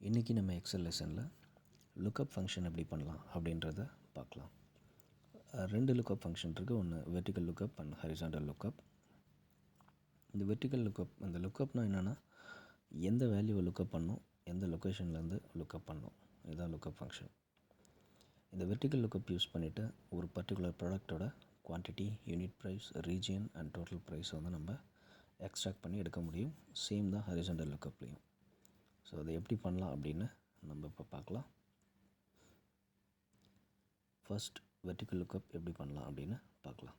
இன்றைக்கி நம்ம எக்ஸல் லெசனில் லுக்கப் ஃபங்க்ஷன் எப்படி பண்ணலாம் அப்படின்றத பார்க்கலாம். ரெண்டு லுக்கப் ஃபங்க்ஷன் இருக்குது. ஒன்று vertical lookup and horizontal lookup. இந்த வெர்டிக்கல் லுக்கப், இந்த லுக்கப்னால் என்னென்னா எந்த வேல்யூவை லுக்கப் பண்ணணும், எந்த லொக்கேஷன்லேருந்து லுக்கப் பண்ணணும், இதுதான் லுக்கப் ஃபங்க்ஷன். இந்த வெர்டிக்கல் லுக்கப் யூஸ் பண்ணிவிட்டு ஒரு பர்டிகுலர் ப்ராடக்டோட quantity, unit price, region and total ப்ரைஸை வந்து நம்ம எக்ஸ்ட்ராக்ட் பண்ணி எடுக்க முடியும். சேம் தான் ஹரிசாண்டல் லுக்கப்லேயும். ஸோ அதை எப்படி பண்ணலாம் அப்படின்னு நம்ம இப்போ பார்க்கலாம். ஃபர்ஸ்ட் வெர்டிக்கல் லுக்கப் எப்படி பண்ணலாம் அப்படின்னு பார்க்கலாம்.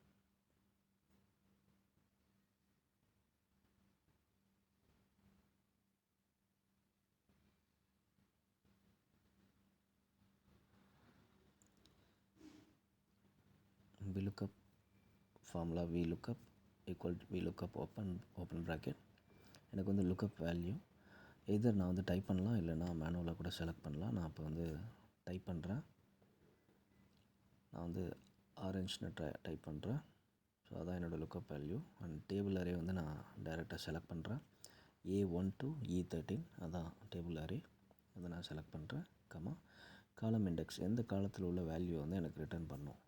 VLOOKUP formula VLOOKUP equal to VLOOKUP open bracket. எனக்கு வந்து லுக்கப் வேல்யூ எதர் நான் வந்து டைப் பண்ணலாம், இல்லைனா மேனுவலாக கூட செலக்ட் பண்ணலாம். நான் இப்போ வந்து டைப் பண்ணுறேன். நான் வந்து ஆரஞ்சுன்னு டைப் பண்ணுறேன். ஸோ அதான் என்னோடய lookup value. And table array வந்து நான் டைரெக்டாக செலக்ட் பண்ணுறேன். A1 to E13 அதான் டேபிள் அரே, அதை நான் செலக்ட் பண்ணுறேன். காலம் இண்டெக்ஸ், எந்த காலத்தில் உள்ள வேல்யூ வந்து எனக்கு ரிட்டர்ன் பண்ணும்.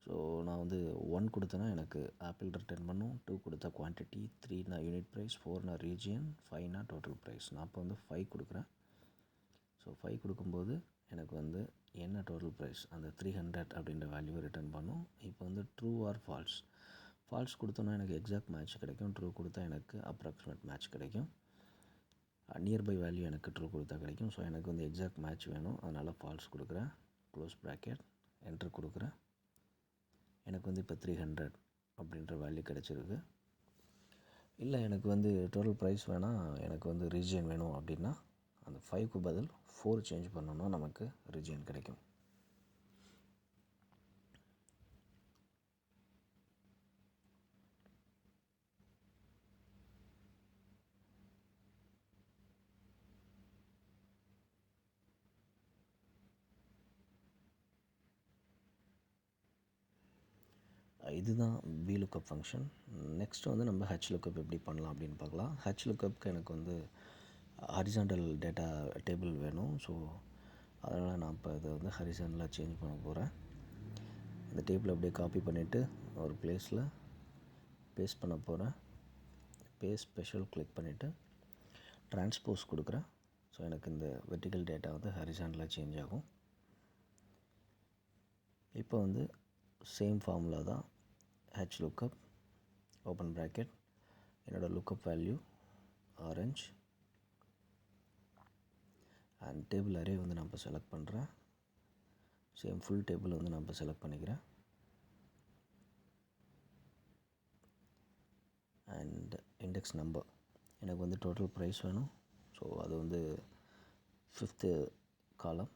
ஸோ நான் வந்து 1 கொடுத்தேன்னா எனக்கு ஆப்பிள் ரிட்டர்ன் பண்ணும், 2 கொடுத்தா quantity, 3 unit price, 4 region, 5 total price. நான் இப்போ வந்து 5 கொடுக்குறேன். ஸோ 5 கொடுக்கும்போது எனக்கு வந்து என்ன டோட்டல் ப்ரைஸ், அந்த 300 அப்படின்ற வேல்யூவை ரிட்டர்ன் பண்ணும். இப்போ வந்து ட்ரூ ஆர் ஃபால்ஸ் கொடுத்தோன்னா எனக்கு எக்ஸாக்ட் மேட்ச் கிடைக்கும். ட்ரூ கொடுத்தா எனக்கு அப்ராக்சிமேட் மேட்ச் கிடைக்கும். நியர்பை வேல்யூ எனக்கு ட்ரூ கொடுத்தா கிடைக்கும். ஸோ எனக்கு வந்து எக்ஸாக்ட் மேட்ச் வேணும், அதனால் ஃபால்ஸ் கொடுக்குறேன். க்ளோஸ் ப்ராக்கெட், என்ட்ரு கொடுக்குறேன். எனக்கு வந்து இப்போ 300 அப்படின்ற வேல்யூ கிடச்சிருக்கு. இல்லை எனக்கு வந்து டோட்டல் ப்ரைஸ் வேணால், எனக்கு வந்து ரீஜியன் வேணும் அப்படின்னா அந்த 5க்கு பதில் 4 சேஞ்ச் பண்ணோன்னா நமக்கு ரீஜியன் கிடைக்கும். இதுதான் VLOOKUP ஃபங்க்ஷன். நெக்ஸ்ட் வந்து நம்ம HLOOKUP எப்படி பண்ணலாம் அப்படின்னு பார்க்கலாம். HLOOKUPக்கு எனக்கு வந்து ஹரிசாண்டல் டேட்டா டேபிள் வேணும். ஸோ அதனால் நான் இப்போ இதை வந்து ஹரிசாண்டலாக சேஞ்ச் பண்ண போகிறேன். இந்த டேபிள் அப்படியே காப்பி பண்ணிவிட்டு ஒரு பிளேஸில் பேஸ்ட் பண்ண போகிறேன். பேஸ்ட் ஸ்பெஷல் கிளிக் பண்ணிவிட்டு ட்ரான்ஸ்போஸ் கொடுக்குறேன். ஸோ எனக்கு இந்த வெர்டிக்கல் டேட்டா வந்து ஹரிசாண்டலாக சேஞ்ச் ஆகும். இப்போ வந்து சேம் ஃபார்முலா தான் HLOOKUP ஓப்பன் ப்ராக்கெட். என்னோடய lookup value orange and table array வந்து நான் இப்போ செலக்ட் பண்ணுறேன். சேம் ஃபுல் டேபிள் வந்து நான் இப்போ செலக்ட் பண்ணிக்கிறேன். அண்ட் இண்டெக்ஸ் நம்பர், எனக்கு வந்து டோட்டல் ப்ரைஸ் வேணும். ஸோ அது வந்து 5th காலம்,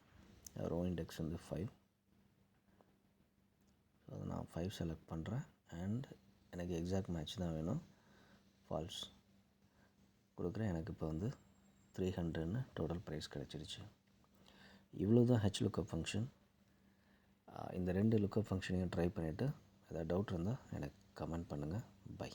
ரோ இண்டெக்ஸ் வந்து 5. ஸோ அதை நான் 5 செலக்ட் பண்ணுறேன். அண்ட் எனக்கு எக்ஸாக்ட் மேட்ச் தான் வேணும், ஃபால்ஸ் கொடுக்குறேன். எனக்கு இப்போ வந்து 300ன்னு டோட்டல் ப்ரைஸ் கிடச்சிருச்சு. இவ்வளோ தான் HLOOKUP ஃபங்க்ஷன். இந்த ரெண்டு லுக்கப் ஃபங்க்ஷனையும் ட்ரை பண்ணிவிட்டு ஏதாவது டவுட் இருந்தால் எனக்கு கமெண்ட் பண்ணுங்கள். பை.